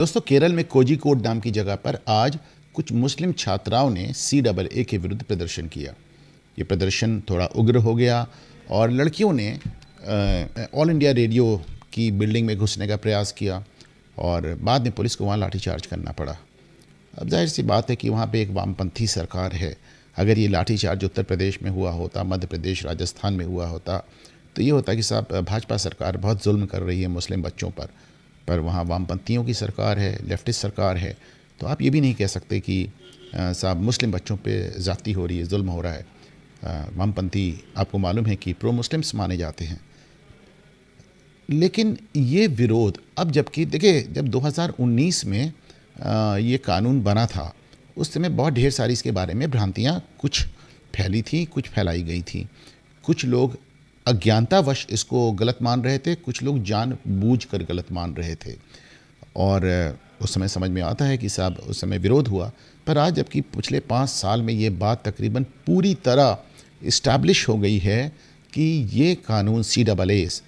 दोस्तों, केरल में कोझिकोड नाम की जगह पर आज कुछ मुस्लिम छात्राओं ने CAA के विरुद्ध प्रदर्शन किया। ये प्रदर्शन थोड़ा उग्र हो गया और लड़कियों ने ऑल इंडिया रेडियो की बिल्डिंग में घुसने का प्रयास किया और बाद में पुलिस को वहाँ लाठीचार्ज करना पड़ा। अब जाहिर सी बात है कि वहाँ पे एक वामपंथी सरकार है। अगर ये लाठीचार्ज उत्तर प्रदेश में हुआ होता, मध्य प्रदेश, राजस्थान में हुआ होता, तो ये होता कि साहब भाजपा सरकार बहुत जुल्म कर रही है मुस्लिम बच्चों पर वहाँ वामपंथियों की सरकार है, लेफ्टिस्ट सरकार है। तो आप ये भी नहीं कह सकते कि साहब मुस्लिम बच्चों पे ज़्यादती हो रही है, जुल्म हो रहा है। वामपंथी आपको मालूम है कि प्रो मुस्लिम्स माने जाते हैं। लेकिन ये विरोध अब, जबकि देखिए, जब 2019 में ये कानून बना था, उस समय बहुत ढेर सारी इसके बारे में भ्रांतियाँ कुछ फैली थी, कुछ फैलाई गई थी। कुछ लोग अज्ञानतावश इसको गलत मान रहे थे, कुछ लोग जानबूझकर गलत मान रहे थे। और उस समय समझ में आता है कि साहब उस समय विरोध हुआ, पर आज जबकि पिछले 5 साल में ये बात तकरीबन पूरी तरह इस्टेब्लिश हो गई है कि ये कानून CAA,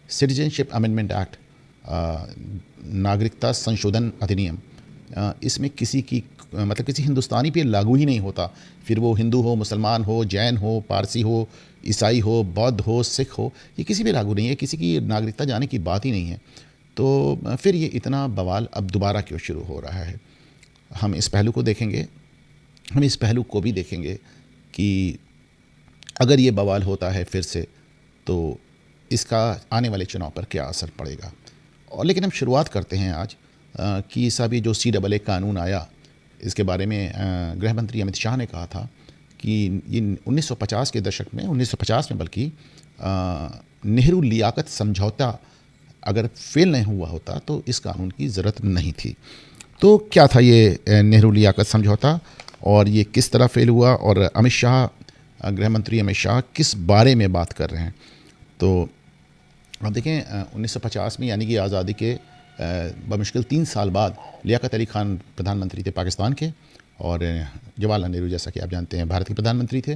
सिटीजनशिप अमेंडमेंट एक्ट, नागरिकता संशोधन अधिनियम, इसमें किसी की मतलब किसी हिंदुस्तानी पे लागू ही नहीं होता। फिर वो हिंदू हो, मुसलमान हो, जैन हो, पारसी हो, ईसाई हो, बौद्ध हो, सिख हो, ये किसी पे लागू नहीं है। किसी की नागरिकता जाने की बात ही नहीं है। तो फिर ये इतना बवाल अब दोबारा क्यों शुरू हो रहा है? हम इस पहलू को देखेंगे। हम इस पहलू को भी देखेंगे कि अगर ये बवाल होता है फिर से, तो इसका आने वाले चुनाव पर क्या असर पड़ेगा। और लेकिन हम शुरुआत करते हैं आज कि साहब ये जो CAA कानून आया, इसके बारे में गृह मंत्री अमित शाह ने कहा था कि ये 1950 के दशक में, 1950 में बल्कि, नेहरू लियाकत समझौता अगर फेल नहीं हुआ होता तो इस कानून की ज़रूरत नहीं थी। तो क्या था ये नेहरू लियाकत समझौता और ये किस तरह फेल हुआ, और अमित शाह, गृह मंत्री अमित शाह किस बारे में बात कर रहे हैं? तो आप देखें, 1950 में, यानी कि आज़ादी के बमुश्किल 3 साल बाद, लियाकत अली खान प्रधानमंत्री थे पाकिस्तान के, और जवाहरलाल नेहरू, जैसा कि आप जानते हैं, भारत के प्रधानमंत्री थे।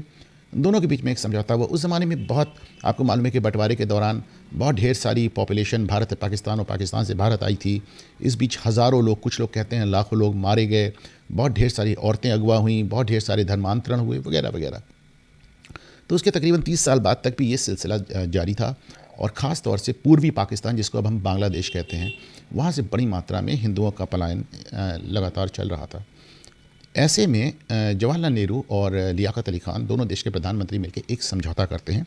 दोनों के बीच में एक समझौता हुआ। उस ज़माने में बहुत, आपको मालूम है कि बंटवारे के दौरान बहुत ढेर सारी पॉपुलेशन भारत से पाकिस्तान और पाकिस्तान से भारत आई थी। इस बीच हज़ारों लोग, कुछ लोग कहते हैं लाखों लोग मारे गए, बहुत ढेर सारी औरतें अगवा हुई, बहुत ढेर सारे धर्मांतरण हुए, वगैरह वगैरह। तो उसके तकरीबन 30 साल बाद तक भी ये सिलसिला जारी था, और ख़ास तौर से पूर्वी पाकिस्तान, जिसको अब हम बांग्लादेश कहते हैं, वहाँ से बड़ी मात्रा में हिंदुओं का पलायन लगातार चल रहा था। ऐसे में जवाहरलाल नेहरू और लियाकत अली खान, दोनों देश के प्रधानमंत्री मिलकर एक समझौता करते हैं,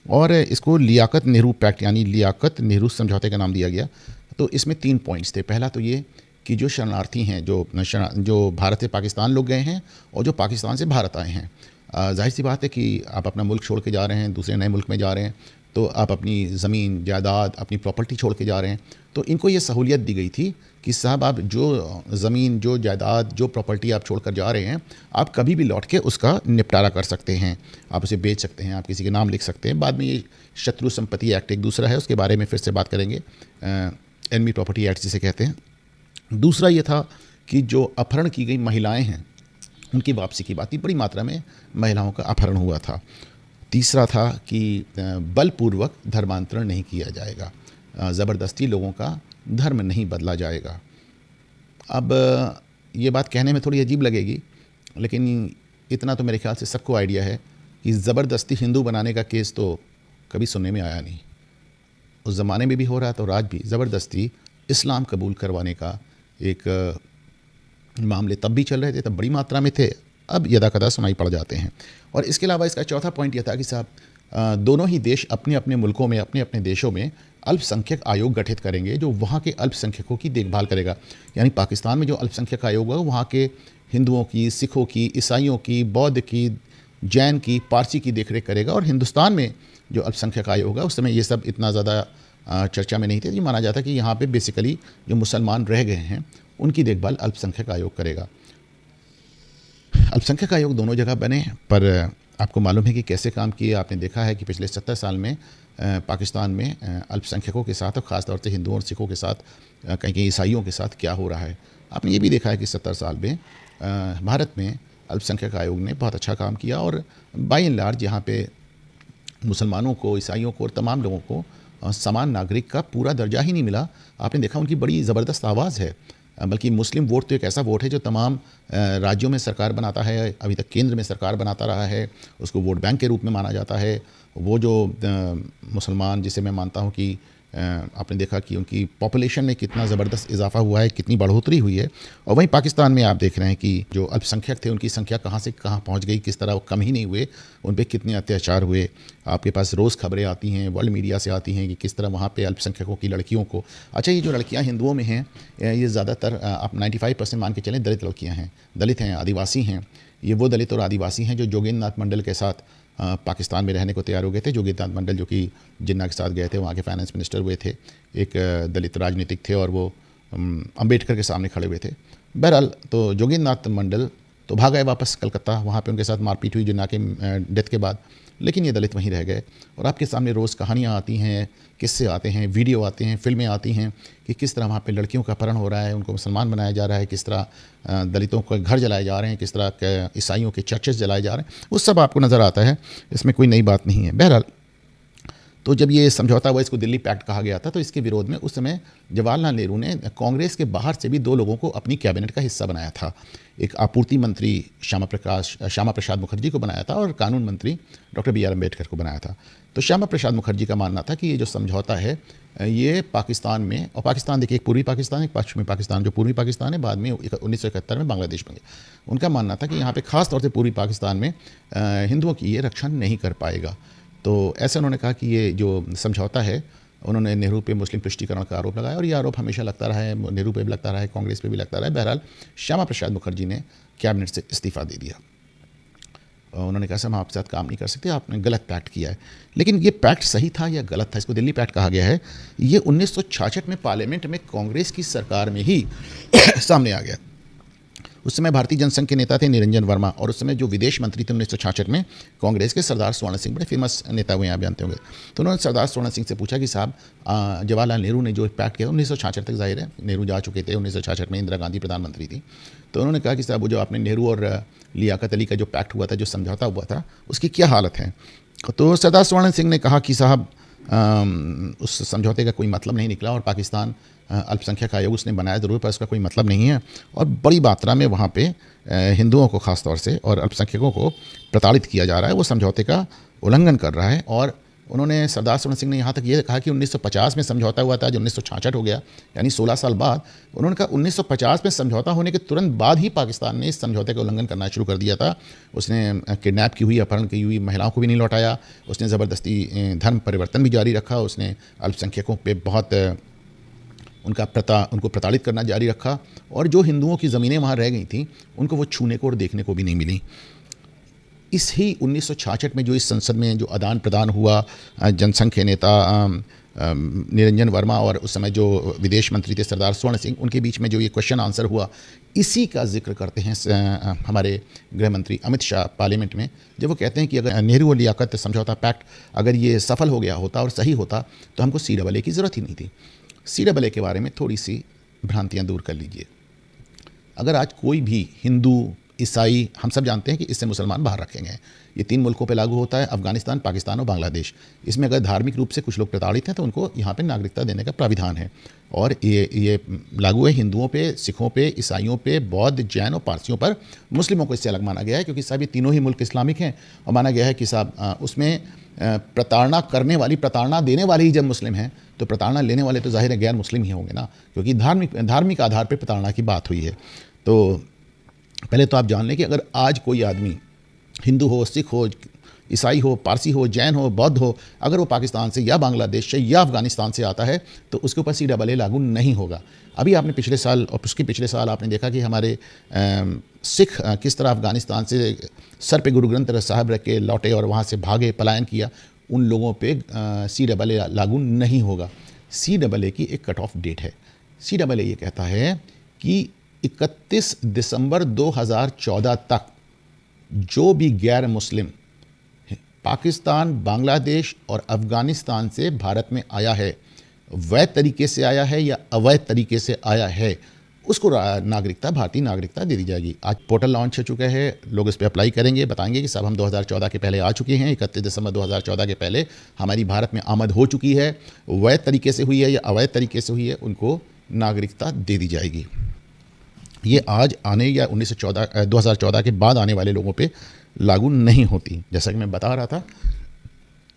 और इसको लियाकत नेहरू पैक्ट, यानी लियाकत नेहरू समझौते का नाम दिया गया। तो इसमें 3 पॉइंट्स थे। पहला तो ये कि जो शरणार्थी हैं, जो भारत से पाकिस्तान लोग गए हैं और जो पाकिस्तान से भारत आए हैं, जाहिर सी बात है कि आप अपना मुल्क छोड़ के जा रहे हैं, दूसरे नए मुल्क में जा रहे हैं, तो आप अपनी ज़मीन जायदाद, अपनी प्रॉपर्टी छोड़ के जा रहे हैं। तो इनको ये सहूलियत दी गई थी कि साहब आप जो ज़मीन, जो जायदाद, जो प्रॉपर्टी आप छोड़ कर जा रहे हैं, आप कभी भी लौट के उसका निपटारा कर सकते हैं, आप उसे बेच सकते हैं, आप किसी के नाम लिख सकते हैं। बाद में ये शत्रु संपत्ति एक्ट एक दूसरा है, उसके बारे में फिर से बात करेंगे, एनमी प्रॉपर्टी एक्ट जिसे कहते हैं। दूसरा ये था कि जो अपहरण की गई महिलाएँ हैं, उनकी वापसी की बात थी। बड़ी मात्रा में महिलाओं का अपहरण हुआ था। तीसरा था कि बलपूर्वक धर्मांतरण नहीं किया जाएगा, ज़बरदस्ती लोगों का धर्म नहीं बदला जाएगा। अब ये बात कहने में थोड़ी अजीब लगेगी, लेकिन इतना तो मेरे ख्याल से सबको आइडिया है कि ज़बरदस्ती हिंदू बनाने का केस तो कभी सुनने में आया नहीं। उस ज़माने में भी हो रहा था और आज भी ज़बरदस्ती इस्लाम कबूल करवाने का एक मामले तब भी चल रहे थे, तब बड़ी मात्रा में थे, अब यदाकदा सुनाई पड़ जाते हैं। और इसके अलावा इसका चौथा पॉइंट यह था कि साहब दोनों ही देश अपने अपने मुल्कों में, अपने अपने देशों में अल्पसंख्यक आयोग गठित करेंगे, जो वहाँ के अल्पसंख्यकों की देखभाल करेगा। यानी पाकिस्तान में जो अल्पसंख्यक आयोग होगा, वहाँ के हिंदुओं की, सिखों की, ईसाइयों की, बौद्ध की, जैन की, पारसी की देखरेख करेगा। और हिंदुस्तान में जो अल्पसंख्यक आयोग होगा, उस समय ये सब इतना ज़्यादा चर्चा में नहीं थे। ये माना जाता कि यहाँ पे बेसिकली जो मुसलमान रह गए हैं, उनकी देखभाल अल्पसंख्यक आयोग करेगा। अल्पसंख्यक आयोग दोनों जगह बने, पर आपको मालूम है कि कैसे काम किए। आपने देखा है कि पिछले 70 साल में पाकिस्तान में अल्पसंख्यकों के साथ, और ख़ास तौर से हिंदुओं और सिखों के साथ, कहीं कहीं ईसाइयों के साथ क्या हो रहा है। आपने ये भी देखा है कि 70 साल में भारत में अल्पसंख्यक आयोग ने बहुत अच्छा काम किया, और बाई एंड लार्ज यहाँ पे मुसलमानों को, ईसाइयों को और तमाम लोगों को समान नागरिक का पूरा दर्जा ही नहीं मिला। आपने देखा उनकी बड़ी ज़बरदस्त आवाज़ है, बल्कि मुस्लिम वोट तो एक ऐसा वोट है जो तमाम राज्यों में सरकार बनाता है, अभी तक केंद्र में सरकार बनाता रहा है, उसको वोट बैंक के रूप में माना जाता है। वो जो मुसलमान जिसे मैं मानता हूँ कि आपने देखा कि उनकी पॉपुलेशन में कितना ज़बरदस्त इजाफा हुआ है, कितनी बढ़ोतरी हुई है। और वहीं पाकिस्तान में आप देख रहे हैं कि जो अल्पसंख्यक थे उनकी संख्या कहाँ से कहाँ पहुँच गई, किस तरह वो कम ही नहीं हुए, उन पर कितने अत्याचार हुए। आपके पास रोज़ खबरें आती हैं, वर्ल्ड मीडिया से आती हैं कि किस तरह वहाँ पे अल्पसंख्यकों की लड़कियों को, अच्छा ये जो लड़कियाँ हिंदुओं में हैं ये ज़्यादातर आप 95% मान के चलें दलित लड़कियाँ हैं, दलित हैं, आदिवासी हैं। ये वो दलित और आदिवासी हैं जो जोगेंद्र नाथ मंडल के साथ पाकिस्तान में रहने को तैयार हो गए थे। जोगेंद्र नाथ मंडल जो कि जिन्ना के साथ गए थे, वहाँ के फाइनेंस मिनिस्टर हुए थे, एक दलित राजनीतिक थे और वो अंबेडकर के सामने खड़े हुए थे। बहरहाल तो जोगेंद्र नाथ मंडल तो भाग गए वापस कलकत्ता, वहाँ पे उनके साथ मारपीट हुई जिन्ना के डेथ के बाद, लेकिन ये दलित वहीं रह गए। और आपके सामने रोज़ कहानियाँ आती हैं, किस्से आते हैं, वीडियो आते हैं, फिल्में आती हैं कि किस तरह वहाँ पे लड़कियों का अपहरण हो रहा है, उनको मुसलमान बनाया जा रहा है, किस तरह दलितों के घर जलाए जा रहे हैं, किस तरह ईसाइयों के चर्चेस जलाए जा रहे हैं, वो सब आपको नज़र आता है। इसमें कोई नई बात नहीं है। बहरहाल तो जब ये समझौता हुआ, इसको दिल्ली पैक्ट कहा गया था, तो इसके विरोध में उस समय जवाहरलाल नेहरू ने कांग्रेस के बाहर से भी 2 लोगों को अपनी कैबिनेट का हिस्सा बनाया था। एक आपूर्ति मंत्री श्यामा प्रसाद मुखर्जी को बनाया था और कानून मंत्री डॉक्टर बी आर अम्बेडकर को बनाया था। तो श्यामा प्रसाद मुखर्जी का मानना था कि ये जो समझौता है ये पाकिस्तान में, और पाकिस्तान देखिए एक पूर्वी पाकिस्तान, एक पश्चिमी पाकिस्तान, जो पूर्वी पाकिस्तान है बाद में 1971 में बांग्लादेश बन गया। उनका मानना था कि यहाँ पे ख़ास तौर से पूर्वी पाकिस्तान में हिंदुओं की ये रक्षा नहीं कर पाएगा। तो ऐसे उन्होंने कहा कि ये जो समझौता है, उन्होंने नेहरू पे मुस्लिम तुष्टीकरण का आरोप लगाया और ये आरोप हमेशा लगता रहा है, नेहरू पे भी लगता रहा है, कांग्रेस पे भी लगता रहा है। बहरहाल श्यामा प्रसाद मुखर्जी ने कैबिनेट से इस्तीफ़ा दे दिया। उन्होंने कहा हम आपके साथ काम नहीं कर सकते, आपने गलत पैक्ट किया है। लेकिन ये पैक्ट सही था या गलत था, इसको दिल्ली पैक्ट कहा गया है। ये 1966 में पार्लियामेंट में कांग्रेस की सरकार में ही सामने आ गया। उस समय भारतीय जनसंघ के नेता थे निरंजन वर्मा, और उस समय जो विदेश मंत्री थे 1966 में कांग्रेस के सरदार स्वर्ण सिंह, बड़े फेमस नेता हुए, आप जानते होंगे। तो उन्होंने सरदार स्वर्ण सिंह से पूछा कि साहब जवाहरलाल नेहरू ने जो पैक्ट किया 1966 तक, जाहिर है नेहरू जा चुके थे, 1966 में इंदिरा गांधी प्रधानमंत्री थी। तो उन्होंने कहा कि साहब वो जो आपने नेहरू और लियाकत अली का जो पैक्ट हुआ था, जो समझौता हुआ था, उसकी क्या हालत है। तो सरदार स्वर्ण सिंह ने कहा कि साहब उस समझौते का कोई मतलब नहीं निकला और पाकिस्तान अल्पसंख्यक आयोग उसने बनाया ज़रूर, पर उसका कोई मतलब नहीं है और बड़ी मात्रा में वहाँ पे हिंदुओं को ख़ास तौर से और अल्पसंख्यकों को प्रताड़ित किया जा रहा है, वो समझौते का उल्लंघन कर रहा है। और उन्होंने सरदार स्वर्ण सिंह ने यहाँ तक ये कहा कि 1950 में समझौता हुआ था, जो 1966 हो गया, यानी 16 साल बाद। उन्होंने कहा 1950 में समझौता होने के तुरंत बाद ही पाकिस्तान ने इस समझौते का उल्लंघन करना शुरू कर दिया था। उसने किडनैप की हुई, अपहरण की हुई महिलाओं को भी नहीं लौटाया, उसने ज़बरदस्ती धर्म परिवर्तन भी जारी रखा, उसने अल्पसंख्यकों पर बहुत उनको प्रताड़ित करना जारी रखा, और जो हिंदुओं की ज़मीनें वहाँ रह गई थीं उनको वो छूने को और देखने को भी नहीं मिली। इस ही 1966 में जो इस संसद में जो आदान प्रदान हुआ, जनसंघ के नेता निरंजन वर्मा और उस समय जो विदेश मंत्री थे सरदार स्वर्ण सिंह, उनके बीच में जो ये क्वेश्चन आंसर हुआ, इसी का जिक्र करते हैं हमारे गृह मंत्री अमित शाह पार्लियामेंट में, जब वो कहते हैं कि अगर नेहरू और लियाकत समझौता पैक्ट अगर ये सफल हो गया होता और सही होता तो हमको CAA की ज़रूरत ही नहीं थी। CAA के बारे में थोड़ी सी भ्रांतियाँ दूर कर लीजिए। अगर आज कोई भी हिंदू, ईसाई, हम सब जानते हैं कि इससे मुसलमान बाहर रखे गए। ये 3 मुल्कों पे लागू होता है, अफगानिस्तान, पाकिस्तान और बांग्लादेश। इसमें अगर धार्मिक रूप से कुछ लोग प्रताड़ित हैं तो उनको यहाँ पे नागरिकता देने का प्राविधान है, और ये लागू है हिंदुओं पे, सिखों पे, ईसाइयों पे, बौद्ध, जैन और पारसियों पर। मुस्लिमों को इससे अलग माना गया है क्योंकि साहब ये तीनों ही मुल्क इस्लामिक हैं, और माना गया है कि साहब उसमें प्रताड़ना करने वाली, प्रताड़ना देने वाले ही जब मुस्लिम हैं तो प्रताड़ना लेने वाले तो जाहिर है गैर मुस्लिम ही होंगे ना, क्योंकि धार्मिक आधार पर प्रताड़ना की बात हुई है। तो पहले तो आप जान लें कि अगर आज कोई आदमी हिंदू हो, सिख हो, ईसाई हो, पारसी हो, जैन हो, बौद्ध हो, अगर वो पाकिस्तान से या बांग्लादेश से या अफगानिस्तान से आता है तो उसके ऊपर CAA लागू नहीं होगा। अभी आपने पिछले साल और उसके पिछले साल आपने देखा कि हमारे सिख किस तरह अफगानिस्तान से सर पे गुरु ग्रंथ साहब रख के लौटे और वहाँ से भागे, पलायन किया। उन लोगों पे CAA लागू नहीं होगा। CAA की एक कट ऑफ डेट है। CAA ये कहता है कि 31 दिसंबर 2014 तक जो भी गैर मुस्लिम पाकिस्तान, बांग्लादेश और अफ़गानिस्तान से भारत में आया है, वैध तरीके से आया है या अवैध तरीके से आया है, उसको नागरिकता, भारतीय नागरिकता दे दी जाएगी। आज पोर्टल लॉन्च हो चुका है, लोग इस पर अप्लाई करेंगे, बताएंगे कि सब हम 2014 के पहले आ चुके हैं, 31 दिसंबर 2014 के पहले हमारी भारत में आमद हो चुकी है, वैध तरीके से हुई है या अवैध तरीके से हुई है, उनको नागरिकता दे दी जाएगी। ये आज आने या 2014 के बाद आने वाले लोगों पे लागू नहीं होती। जैसा कि मैं बता रहा था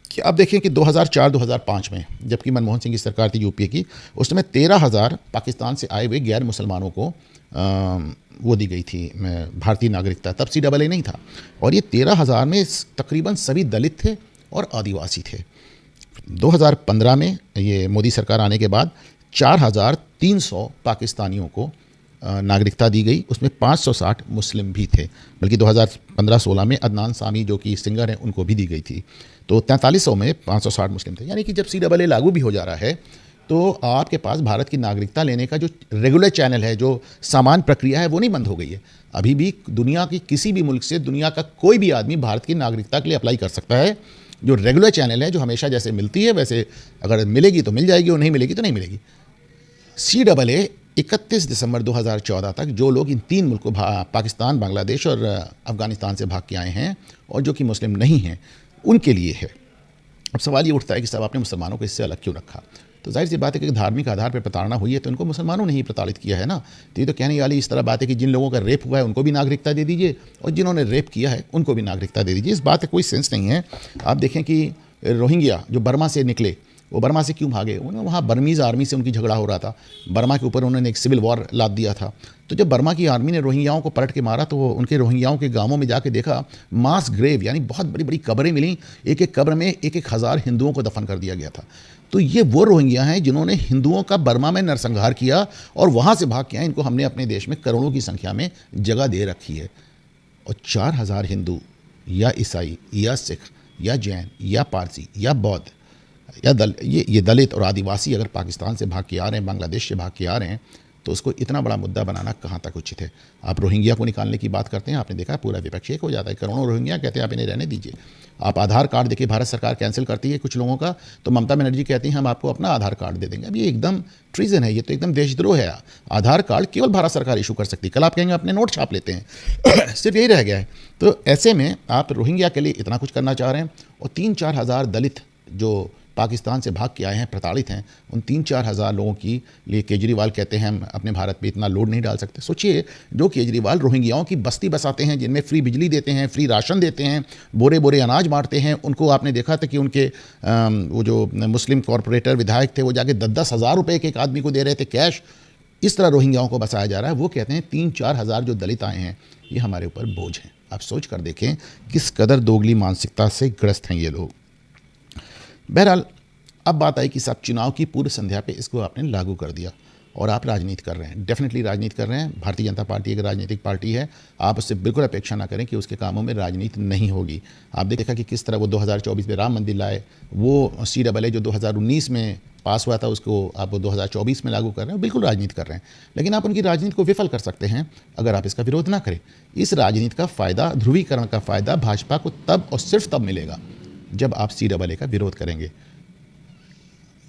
कि आप देखें कि 2004-2005 में, जबकि मनमोहन सिंह की सरकार थी यूपीए की, उस समय 13,000 पाकिस्तान से आए हुए गैर मुसलमानों को वो दी गई थी भारतीय नागरिकता। तब CAA नहीं था, और ये 13,000 में तकरीबन सभी दलित थे और आदिवासी थे। 2015 में ये मोदी सरकार आने के बाद 4,300 पाकिस्तानियों को नागरिकता दी गई, उसमें 560 मुस्लिम भी थे। बल्कि 2015-16 में अदनान सामी जो कि सिंगर हैं उनको भी दी गई थी। तो 4300 में 560 मुस्लिम थे। यानी कि जब CAA लागू भी हो जा रहा है तो आपके पास भारत की नागरिकता लेने का जो रेगुलर चैनल है, जो सामान्य प्रक्रिया है, वो नहीं बंद हो गई है। अभी भी दुनिया की किसी भी मुल्क से दुनिया का कोई भी आदमी भारत की नागरिकता के लिए अप्लाई कर सकता है। जो रेगुलर चैनल है, जो हमेशा जैसे मिलती है वैसे, अगर मिलेगी तो मिल जाएगी और नहीं मिलेगी तो नहीं मिलेगी। CAA 31 दिसंबर 2014 तक जो लोग इन 3 मुल्कों पाकिस्तान, बांग्लादेश और अफ़गानिस्तान से भाग के आए हैं और जो कि मुस्लिम नहीं हैं, उनके लिए है। अब सवाल ये उठता है कि सब आपने मुसलमानों को इससे अलग क्यों रखा? तो जाहिर सी बात है कि धार्मिक आधार पर प्रताड़ना हुई है तो इनको मुसलमानों ने ही प्रताड़ित किया है ना। तो ये तो कहने वाली इस तरह बात है कि जिन लोगों का रेप हुआ है उनको भी नागरिकता दे दीजिए और जिन्होंने रेप किया है उनको भी नागरिकता दे दीजिए। इस बात का कोई सेंस नहीं है। आप देखें कि रोहिंग्या जो बर्मा से निकले, वो बर्मा से क्यों भागे? उन्हें वहाँ बर्मीज़ आर्मी से उनकी झगड़ा हो रहा था, बर्मा के ऊपर उन्होंने एक सिविल वॉर लाद दिया था। तो जब बर्मा की आर्मी ने रोहिंग्याओं को पलट के मारा तो उनके रोहिंग्याओं के गांवों में जाके देखा मास ग्रेव, यानी बहुत बड़ी बड़ी कब्रें मिली, एक एक कब्र में 1-1 हज़ार हिंदुओं को दफन कर दिया गया था। तो ये वो रोहिंग्या हैं जिन्होंने हिंदुओं का बर्मा में नरसंहार किया और वहाँ से भाग के आए। इनको हमने अपने देश में करोड़ों की संख्या में जगह दे रखी है। और 4,000 हिंदू या ईसाई या सिख या जैन या पारसी या बौद्ध या ये दलित और आदिवासी अगर पाकिस्तान से भाग के आ रहे हैं, बांग्लादेश से भाग के आ रहे हैं, तो उसको इतना बड़ा मुद्दा बनाना कहाँ तक उचित है? आप रोहिंग्या को निकालने की बात करते हैं, आपने देखा पूरा विपक्ष एक हो जाता है। करोड़ों रोहिंग्या कहते हैं आप इन्हें रहने दीजिए। आप आधार कार्ड देखिए, भारत सरकार कैंसिल करती है कुछ लोगों का, तो ममता बनर्जी कहती हैं हम आपको अपना आधार कार्ड दे देंगे। अब ये एकदम ट्रीजन है, ये तो एकदम देशद्रोह है। आधार कार्ड केवल भारत सरकार इशू कर सकती है। कल आप कहेंगे अपने नोट छाप लेते हैं सिर्फ यही रह गया है। तो ऐसे में आप रोहिंग्या के लिए इतना कुछ करना चाह रहे हैं और 3-4 हज़ार दलित जो पाकिस्तान से भाग के आए हैं, प्रताड़ित हैं, उन 3-4 हज़ार लोगों की लिए केजरीवाल कहते हैं हम अपने भारत पे इतना लोड नहीं डाल सकते। सोचिए, जो केजरीवाल रोहिंग्याओं की बस्ती बसाते हैं, जिनमें फ्री बिजली देते हैं, फ्री राशन देते हैं, बोरे बोरे अनाज बांटते हैं, उनको आपने देखा था कि उनके वो जो मुस्लिम कॉरपोरेटर विधायक थे वो जाके 10-10 हज़ार रुपये एक आदमी को दे रहे थे कैश। इस तरह रोहिंग्याओं को बसाया जा रहा है। वो कहते हैं 3-4 हज़ार जो दलित आए हैं ये हमारे ऊपर बोझ हैं। आप सोच कर देखें किस कदर दोगली मानसिकता से ग्रस्त हैं ये लोग। बहरहाल अब बात आई कि साहब चुनाव की पूर्व संध्या पे इसको आपने लागू कर दिया और आप राजनीति कर रहे हैं। डेफिनेटली राजनीति कर रहे हैं। भारतीय जनता पार्टी एक राजनीतिक पार्टी है। आप उससे बिल्कुल अपेक्षा ना करें कि उसके कामों में राजनीति नहीं होगी। आप देखा कि किस तरह वो 2024 में राम मंदिर लाए, वो CAA जो 2019 में पास हुआ था उसको आप 2024 में लागू कर रहे हैं। बिल्कुल राजनीति कर रहे हैं, लेकिन आप उनकी राजनीति को विफल कर सकते हैं अगर आप इसका विरोध ना करें। इस राजनीति का फ़ायदा, ध्रुवीकरण का फ़ायदा भाजपा को तब और सिर्फ तब मिलेगा जब आप CAA का विरोध करेंगे।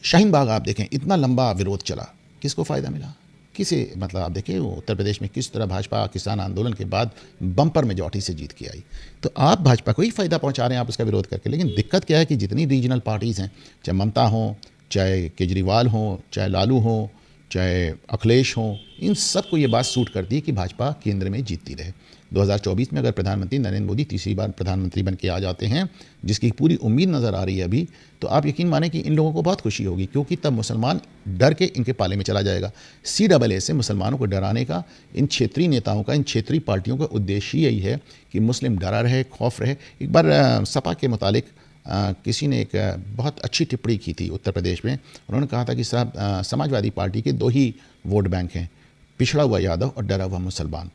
शाहीन बाग आप देखें, इतना लंबा विरोध चला, किसको फ़ायदा मिला? किसे, मतलब आप देखें उत्तर प्रदेश में किस तरह भाजपा किसान आंदोलन के बाद बम्पर मेजॉरिटी से जीत के आई। तो आप भाजपा को ही फ़ायदा पहुंचा रहे हैं आप उसका विरोध करके। लेकिन दिक्कत क्या है कि जितनी रीजनल पार्टीज़ हैं, चाहे ममता हों, चाहे केजरीवाल हों, चाहे लालू हों, चाहे अखिलेश हों, इन सबको ये बात सूट करती है कि भाजपा केंद्र में जीतती रहे। 2024 में अगर प्रधानमंत्री नरेंद्र मोदी तीसरी बार प्रधानमंत्री बन के आ जाते हैं, जिसकी पूरी उम्मीद नज़र आ रही है अभी, तो आप यकीन मानें कि इन लोगों को बहुत खुशी होगी, क्योंकि तब मुसलमान डर के इनके पाले में चला जाएगा। CAA से मुसलमानों को डराने का इन क्षेत्रीय नेताओं का, इन क्षेत्रीय पार्टियों का उद्देश्य यही है कि मुस्लिम डरा रहे, खौफ रहे। एक बार सपा के मुतालिक किसी ने एक बहुत अच्छी टिप्पणी की थी उत्तर प्रदेश में। उन्होंने कहा था कि साहब समाजवादी पार्टी के 2 ही वोट बैंक हैं, पिछड़ा हुआ यादव और डरा हुआ मुसलमान।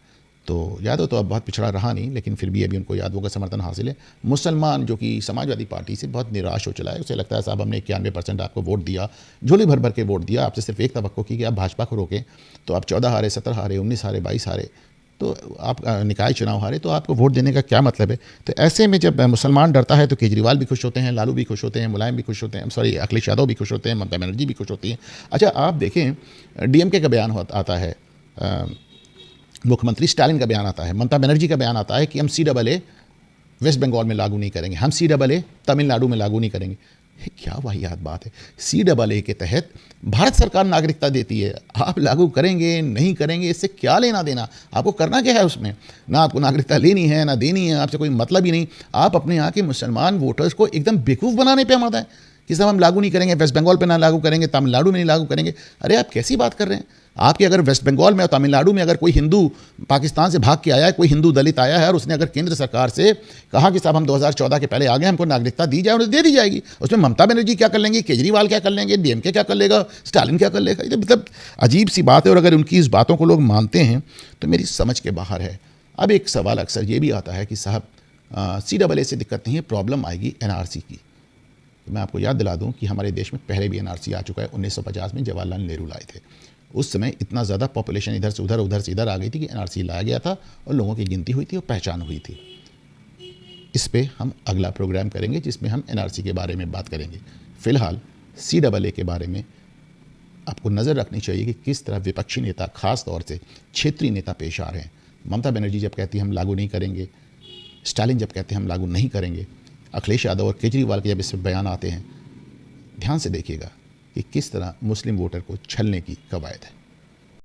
तो यादव तो अब बहुत पिछड़ा रहा नहीं, लेकिन फिर भी अभी उनको यादवों का समर्थन हासिल है। मुसलमान जो कि समाजवादी पार्टी से बहुत निराश हो चला है, उसे लगता है साहब हमने 91% आपको वोट दिया, झोली भर भर के वोट दिया, आपसे सिर्फ एक तवक्को की कि आप भाजपा को रोकें, तो आप 14 हारे, 17 हारे, 19 हारे, 22 हारे, तो आप निकाय चुनाव हारे, तो आपको वोट देने का क्या मतलब है? तो ऐसे में जब मुसलमान डरता है तो केजरीवाल भी खुश होते हैं, लालू भी खुश होते हैं, मुलायम भी खुश होते हैं, सॉरी अखिलेश यादव भी खुश होते हैं, ममता बनर्जी भी खुश होती हैं। अच्छा, आप देखें DMK का बयान आता है मुख्यमंत्री स्टालिन का बयान आता है, ममता बनर्जी का बयान आता है कि हम CAA वेस्ट बंगाल में लागू नहीं करेंगे, हम CAA तमिलनाडु में लागू नहीं करेंगे। ये क्या वाहियात बात है। CAA के तहत भारत सरकार नागरिकता देती है, आप लागू करेंगे नहीं करेंगे इससे क्या लेना देना, आपको करना क्या है उसमें। ना आपको नागरिकता लेनी है ना देनी है, आपसे कोई मतलब ही नहीं। आप अपने यहाँ के मुसलमान वोटर्स को एकदम बेवकूफ़ बनाने पे मत है कि सब हम लागू नहीं करेंगे, वेस्ट बंगाल पे ना लागू करेंगे, तमिलनाडु में नहीं लागू करेंगे। अरे आप कैसी बात कर रहे हैं। आपके अगर वेस्ट बंगाल में और तमिलनाडु में अगर कोई हिंदू पाकिस्तान से भाग के आया है, कोई हिंदू दलित आया है और उसने अगर केंद्र सरकार से कहा कि साहब हम 2014 के पहले आ गए, हमको नागरिकता दी जाए, उन्हें दे दी जाएगी। उसमें ममता बनर्जी क्या कर लेंगे, केजरीवाल क्या कर लेंगे, DMK क्या कर लेगा, स्टालिन क्या कर लेगा। ये मतलब अजीब सी बात है। और अगर उनकी इस बातों को लोग मानते हैं तो मेरी समझ के बाहर है। अब एक सवाल अक्सर ये भी आता है कि साहब CAA से दिक्कत नहीं है, प्रॉब्लम आएगी NRC की। तो मैं आपको याद दिला दूं कि हमारे देश में पहले भी NRC आ चुका है। 1950 में जवाहरलाल नेहरू लाए थे। उस समय इतना ज़्यादा पॉपुलेशन इधर से उधर आ गई थी कि NRC लाया गया था और लोगों की गिनती हुई थी और पहचान हुई थी। इस पे हम अगला प्रोग्राम करेंगे जिसमें हम NRC के बारे में बात करेंगे। फ़िलहाल CAA के बारे में आपको नज़र रखनी चाहिए कि किस तरह विपक्षी नेता, ख़ास तौर से क्षेत्रीय नेता पेश आ रहे हैं। ममता बनर्जी जब कहती है हम लागू नहीं करेंगे, स्टालिन जब कहते हैं हम लागू नहीं करेंगे, अखिलेश यादव और केजरीवाल के जब इस पर बयान आते हैं, ध्यान से देखिएगा कि किस तरह मुस्लिम वोटर को छलने की कवायद है।